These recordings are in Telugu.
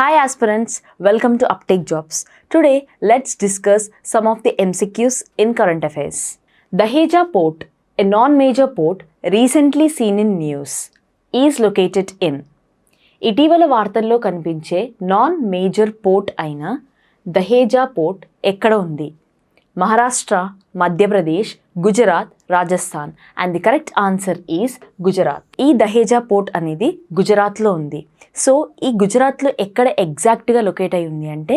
Hi aspirants, welcome to Uptake Jobs. Today, let's discuss some of the MCQs in current affairs. Dahej Port, a non-major port recently seen in news, is located in. ఇటీవల వార్తల్లో కనిపించే నాన్ మేజర్ పోర్ట్ అయిన దహేజా పోర్ట్ ఎక్కడ ఉంది? Maharashtra, Madhya Pradesh, Gujarat, Rajasthan. And the correct answer is Gujarat. ఈ దహేజా పోర్ట్ అనేది గుజరాత్లో ఉంది. సో ఈ గుజరాత్లో ఎక్కడ ఎగ్జాక్ట్గా లొకేట్ అయి ఉంది అంటే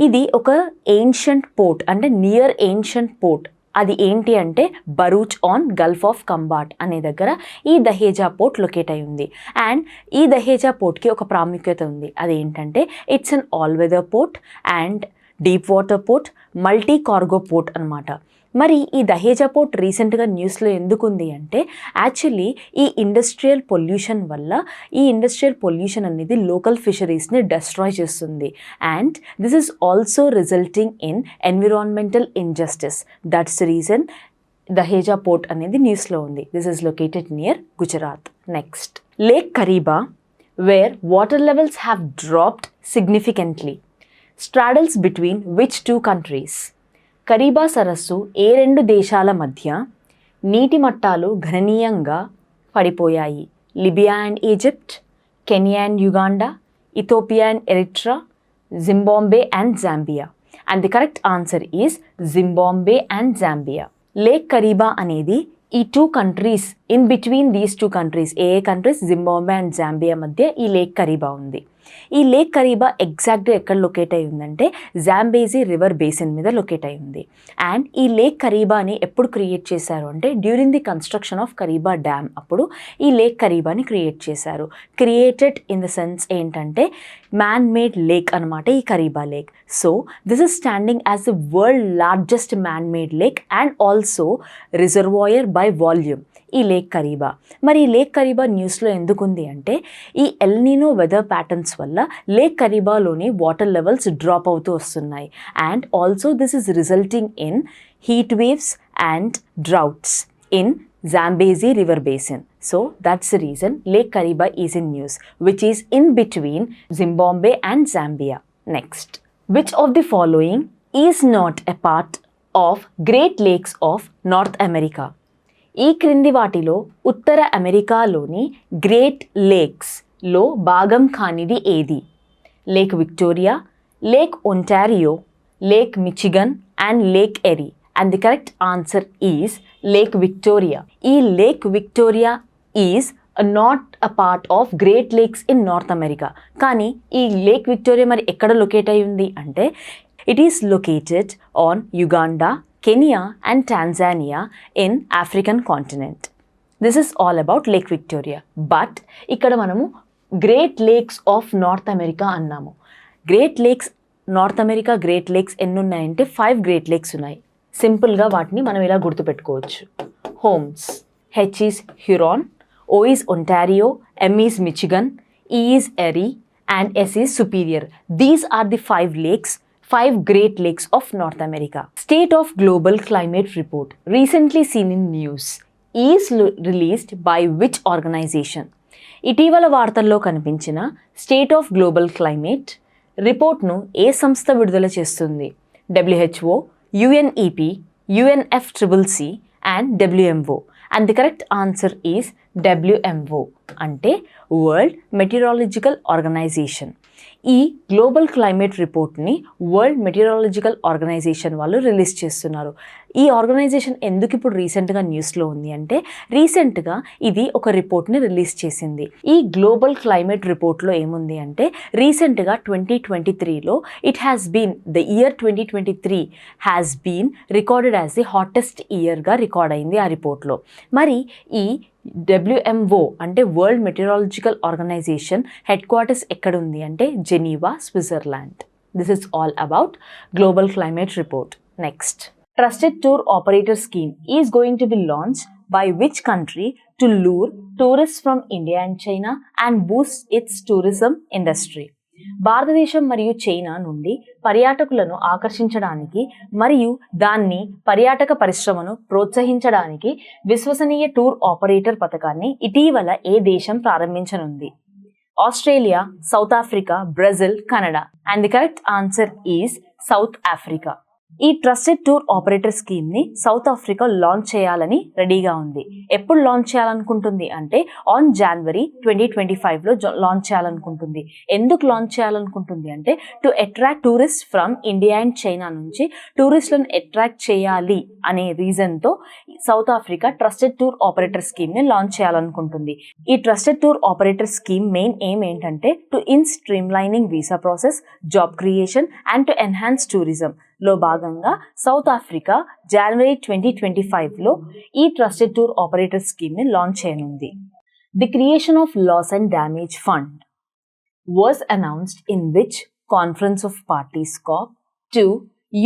ఇది ఒక ఏన్షియంట్ పోర్ట్, అంటే నియర్ ఏన్షియంట్ పోర్ట్. అది ఏంటి అంటే Baruch on Gulf of combat అనే దగ్గర ఈ దహేజా పోర్ట్ లొకేట్ అయి ఉంది. అండ్ ఈ దహేజా పోర్ట్కి ఒక ప్రాముఖ్యత ఉంది. అదేంటంటే it's an all weather port and deep water port, multi cargo port అనమాట. మరి ఈ దహేజా పోర్ట్ రీసెంట్గా న్యూస్లో ఎందుకు ఉంది అంటే యాక్చువల్లీ ఈ ఇండస్ట్రియల్ పొల్యూషన్ వల్ల ఈ ఇండస్ట్రియల్ పొల్యూషన్ అనేది లోకల్ ఫిషరీస్ని డెస్ట్రాయ్ చేస్తుంది. And this is also resulting in environmental injustice. That's reason Dahej port అనేది న్యూస్లో ఉంది. This is located near Gujarat. Next, lake Kariba where water levels have dropped significantly స్ట్రాడల్స్ between which two countries? Kariba సరస్సు ఏ రెండు దేశాల మధ్య నీటి మట్టాలు గణనీయంగా పడిపోయాయి? Libya and Egypt, Kenya and Uganda, Ethiopia and Eritrea, Zimbabwe and Zambia. And the correct answer is Zimbabwe and Zambia. Lake Kariba అనేది ఈ two countries, in between these two countries, ఏ కంట్రీస్? జింబాబ్వే అండ్ జాంబియా మధ్య ఈ లేక్ కరీబా ఉంది. ఈ లేక్ కరీబా ఎగ్జాక్ట్గా ఎక్కడ లొకేట్ అయి ఉందంటే జాంబేజీ రివర్ బేసిన్ మీద లొకేట్ అయి ఉంది. అండ్ ఈ లేక్ కరీబాని ఎప్పుడు క్రియేట్ చేశారు అంటే during the construction of Kariba dam అప్పుడు ఈ లేక్ కరీబాని క్రియేట్ చేశారు. క్రియేటెడ్ ఇన్ ద సెన్స్ ఏంటంటే మ్యాన్ మేడ్ లేక్ అనమాట ఈ Kariba lake. So this is standing as the world largest man made lake and also reservoir by volume ఈ లేక్ కరీబా. మరి ఈ లేక్ కరీబా న్యూస్లో ఎందుకు ఉంది అంటే ఈ ఎల్నినో వెదర్ ప్యాటర్న్స్ వల్ల లేక్ కరీబాలోని వాటర్ లెవెల్స్ డ్రాప్ అవుతూ వస్తున్నాయి. And also this is resulting in heat waves and droughts in Zambezi river basin. So that's the reason Lake Kariba is in news, which is in between Zimbabwe and Zambia. Next, which of the following is not a part of Great Lakes of North America? ఈ క్రింది వాటిలో ఉత్తర అమెరికాలోని గ్రేట్ లేక్స్లో భాగం కానిది ఏది? Lake Victoria, lake Ontario, lake Michigan and lake Erie. And the correct answer is lake Victoria. ఈ lake Victoria is not a part of great lakes in North America. కానీ ఈ లేక్ విక్టోరియా మరి ఎక్కడ లొకేట్ అయి ఉంది అంటే it is located on Uganda, Kenya and Tanzania in African continent. This is all about Lake Victoria. But ఇక్కడ మనము great lakes of North America అన్నాము. Great lakes North America great lakes ఎన్ని ఉన్నాయంటే 5 గ్రేట్ లేక్స్ ఉన్నాయి. సింపుల్గా వాటిని మనం ఇలా గుర్తుపెట్టుకోవచ్చు. Homes, H is Huron, O is Ontario, M is Michigan, E is Erie and S is superior. These are the 5 lakes, 5 Great Lakes of North America. State of Global Climate Report, recently seen in news, is released by which organization? ఇటీవల వార్తల్లో కనిపించిన స్టేట్ ఆఫ్ గ్లోబల్ క్లైమేట్ రిపోర్ట్ను ఏ సంస్థ విడుదల చేస్తుంది? WHO, UNEP, UNFCCC and WMO. And the correct answer is WMO అంటే వరల్డ్ మెటీరాలజికల్ ఆర్గనైజేషన్. ఈ గ్లోబల్ క్లైమేట్ రిపోర్ట్ని వరల్డ్ మెటీరాలజికల్ ఆర్గనైజేషన్ వాళ్ళు రిలీజ్ చేస్తున్నారు. ఈ ఆర్గనైజేషన్ ఎందుకు ఇప్పుడు రీసెంట్గా న్యూస్లో ఉంది అంటే రీసెంట్గా ఇది ఒక రిపోర్ట్ని రిలీజ్ చేసింది. ఈ గ్లోబల్ క్లైమేట్ రిపోర్ట్లో ఏముంది అంటే రీసెంట్గా 2023లో it has been the year 2023 has been recorded as the hottest ఇయర్గా రికార్డ్ అయింది ఆ రిపోర్ట్లో. మరి ఈ WMO అంటే world meteorological organization headquarters ఎక్కడుంది అంటే Geneva, Switzerland. This is all about global climate report. Next, trusted tour operator scheme is going to be launch by which country to lure tourist from India and China and boost its tourism industry? భారతదేశం మరియు చైనా నుండి పర్యాటకులను ఆకర్షించడానికి మరియు దాన్ని పర్యాటక పరిశ్రమను ప్రోత్సహించడానికి విశ్వసనీయ టూర్ ఆపరేటర్ పథకాన్ని ఇటీవల ఏ దేశం ప్రారంభించనుంది? Australia, South Africa, Brazil, Canada. And the correct answer is South Africa. ఈ ట్రస్టెడ్ టూర్ ఆపరేటర్ స్కీమ్ ని సౌత్ ఆఫ్రికా లాంచ్ చేయాలని రెడీగా ఉంది. ఎప్పుడు లాంచ్ చేయాలనుకుంటుంది అంటే ఆన్ January 2025లో లాంచ్ చేయాలనుకుంటుంది. ఎందుకు లాంచ్ చేయాలనుకుంటుంది అంటే to attract tourist from India and China నుంచి టూరిస్టులను అట్రాక్ట్ చేయాలి అనే రీజన్తో South Africa trusted tour operator scheme ని లాంచ్ చేయాలనుకుంటుంది. ఈ trusted tour operator scheme main aim ఏంటంటే to streamlining visa process, job creation and to enhance tourism లో భాగంగా సౌత్ ఆఫ్రికా January 2025లో ఈ ట్రస్టెడ్ టూర్ ఆపరేటర్ స్కీమ్ ని లాంచ్ చేయనుంది. The creation of loss and damage fund was announced in which conference of parties COP2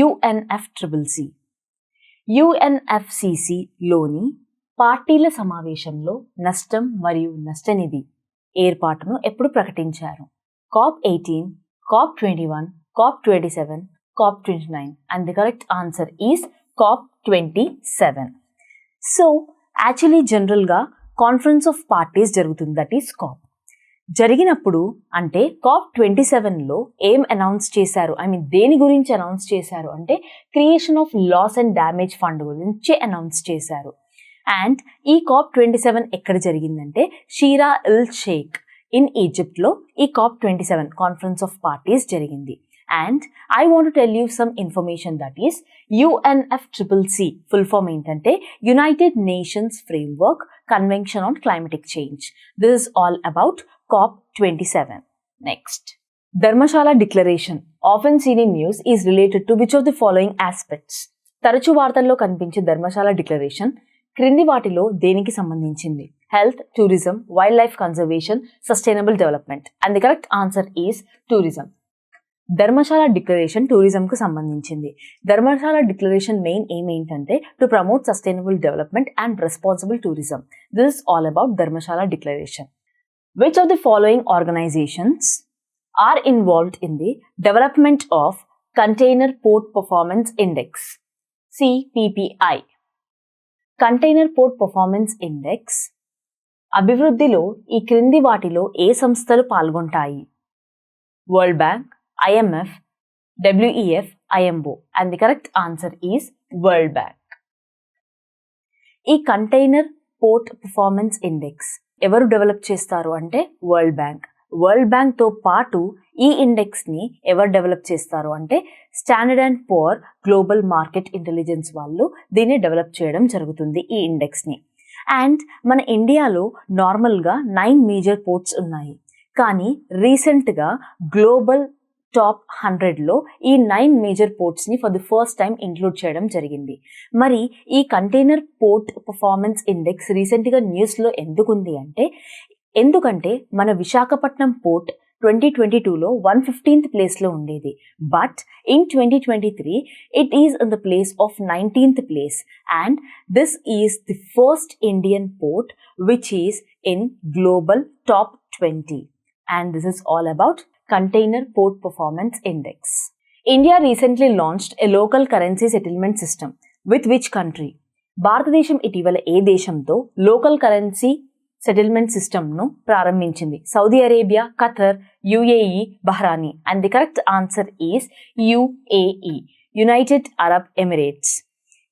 UNFCCC. UNFCCCలోని పార్టీల సమావేశంలో నష్టం మరియు నష్టనిధి ఏర్పాటును ఎప్పుడు ప్రకటించారు? COP18, COP21, COP27, COP29, and the correct answer is COP27. So actually general గా కాన్ఫరెన్స్ ఆఫ్ పార్టీస్ జరుగుతుంది, దట్ ఈస్ COP. జరిగినప్పుడు అంటే COP27లో ఏం అనౌన్స్ చేశారు, దేని గురించి అనౌన్స్ చేశారు అంటే creation of loss and damage fund గురించి అనౌన్స్ చేశారు. అండ్ ఈ COP27 ఎక్కడ జరిగిందంటే షీరా ఇల్ షేక్ ఇన్ ఈజిప్ట్లో ఈ COP27 కాన్ఫరెన్స్ ఆఫ్ పార్టీస్ జరిగింది. And I want to tell you some information, that is UNFCCC full form ఏంటంటే United Nations Framework Convention on Climatic Change. This is all about COP27. Next, Dharmashala Declaration often seen in news is related to which of the following aspects? తరచూ వార్తల్లో కనిపించే ధర్మశాల డిక్లరేషన్ క్రింది వాటిలో దేనికి సంబంధించింది? Health, tourism, wildlife conservation, sustainable development. And the correct answer is tourism. Dharamshala declaration టూరిజంకు సంబంధించింది. ధర్మశాల డిక్లరేషన్ మెయిన్ ఎయిమ్ ఏంటంటే to promote sustainable development and responsible tourism. This is all about Dharamshala declaration. Which of the following organizations are involved in the development of container port performance index? CPPI. Container port performance index అభివృద్ధిలో ఈ క్రింది వాటిలో ఏ సంస్థలు పాల్గొంటాయి? World bank, IMF, WEF, IMO. And the correct answer is World Bank. ఈ కంటైనర్ పోర్ట్ పర్ఫార్మెన్స్ ఇండెక్స్ ఎవరు డెవలప్ చేస్తారు అంటే వరల్డ్ బ్యాంక్. వరల్డ్ బ్యాంక్తో పాటు ఈ ఇండెక్స్ని ఎవరు డెవలప్ చేస్తారు అంటే standard and poor global market intelligence వాళ్ళు దీన్ని డెవలప్ చేయడం జరుగుతుంది ఈ ఇండెక్స్ని. అండ్ మన ఇండియాలో నార్మల్గా 9 మేజర్ పోర్ట్స్ ఉన్నాయి, కానీ రీసెంట్గా గ్లోబల్ టాప్ 100లో ఈ 9 మేజర్ పోర్ట్స్ని for the first time include చేయడం జరిగింది. మరి ఈ కంటైనర్ పోర్ట్ పర్ఫార్మెన్స్ ఇండెక్స్ రీసెంట్గా న్యూస్లో ఎందుకుంది అంటే ఎందుకంటే మన విశాఖపట్నం పోర్ట్ 2022లో 115th ప్లేస్లో ఉండేది, but in 2023 it is in the place of 19th place. And this is the first Indian port which is in global top 20. And this is all about Container Port Performance Index. India recently launched a local currency settlement system with which country? భారతదేశం ఇటీవల ఏ దేశంతో లోకల్ కరెన్సీ సెటిల్మెంట్ సిస్టమ్ను ప్రారంభించింది? Saudi Arabia, Qatar, UAE, Bahrain. And the correct answer is UAE, United Arab Emirates.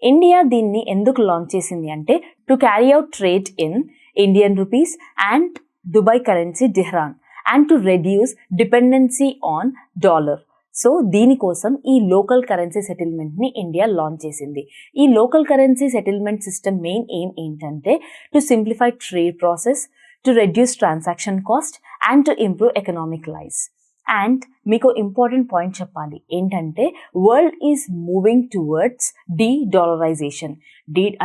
India దీన్ని ఎందుకు లాంచ్ చేసింది అంటే to carry out trade in Indian rupees and Dubai currency dirham and to reduce dependency on dollar. So దీనికోసం ఈ లోకల్ కరెన్సీ సెటిల్మెంట్ని ఇండియా లాంచ్ చేసింది. ఈ local currency settlement system main aim ఏంటంటే to simplify trade process, to reduce transaction cost and to improve economic life. And మీకు ఇంపార్టెంట్ పాయింట్ చెప్పాలి ఏంటంటే world is moving towards de-dollarisation.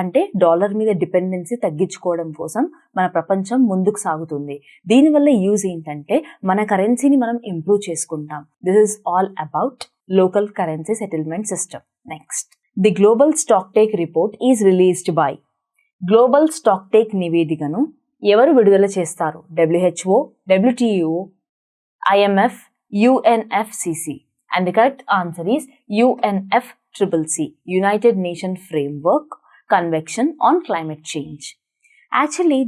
అంటే డాలర్ మీద డిపెండెన్సీ తగ్గించుకోవడం కోసం మన ప్రపంచం ముందుకు సాగుతుంది. దీనివల్ల యూజ్ ఏంటంటే మన కరెన్సీని మనం ఇంప్రూవ్ చేసుకుంటాం. This is all about local currency settlement system. Next, the global stock take report is released by. Global stock take నివేదికను ఎవరు విడుదల చేస్తారు? WHO, WTO, IMF, UNFCCC. And the correct answer is UNFCCC, United Nations Framework Convention on Climate Change. Actually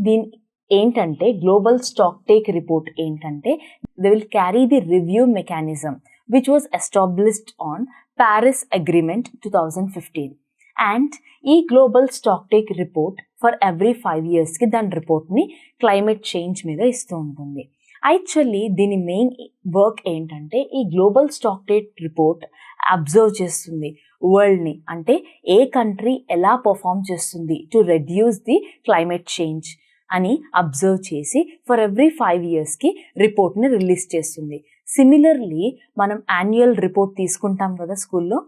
ఏంటంటే గ్లోబల్ స్టాక్ టేక్ రిపోర్ట్ ఏంటంటే they will carry the review mechanism which was established on Paris agreement 2015 and ఈ global stock take report for every 5 yearsకి దాని రిపోర్ట్ని క్లైమేట్ చేంజ్ మీద ఇస్తూ ఉంటుంది. యాక్చువల్లీ దీని మెయిన్ వర్క్ ఏంటంటే ఈ global stock take report observe చేస్తుంది వరల్డ్ని, అంటే ఏ కంట్రీ ఎలా పర్ఫామ్ చేస్తుంది to reduce the climate change అని అబ్జర్వ్ చేసి ఫర్ ఎవ్రీ 5 yearsకి రిపోర్ట్ని రిలీజ్ చేస్తుంది. సిమిలర్లీ మనం యాన్యువల్ రిపోర్ట్ తీసుకుంటాం కదా స్కూల్లో,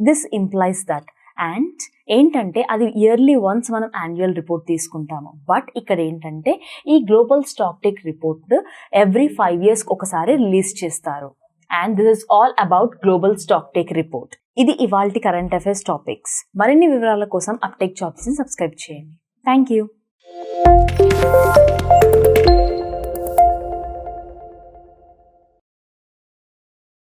దిస్ ఇంప్లైస్ దట్. అండ్ ఏంటంటే అది ఇయర్లీ వన్స్ మనం యాన్యువల్ రిపోర్ట్ తీసుకుంటాము. బట్ ఇక్కడ ఏంటంటే ఈ global stock take report every 5 years ఒకసారి రిలీజ్ చేస్తారు. And this is all about global stock take report. ఇది ఇవాల్టి కరెంట్ అఫైర్స్ టాపిక్స్. మరిన్ని వివరాల కోసం అప్టేక్ జాబ్స్ని సబ్స్క్రైబ్ చేయండి. Thank you.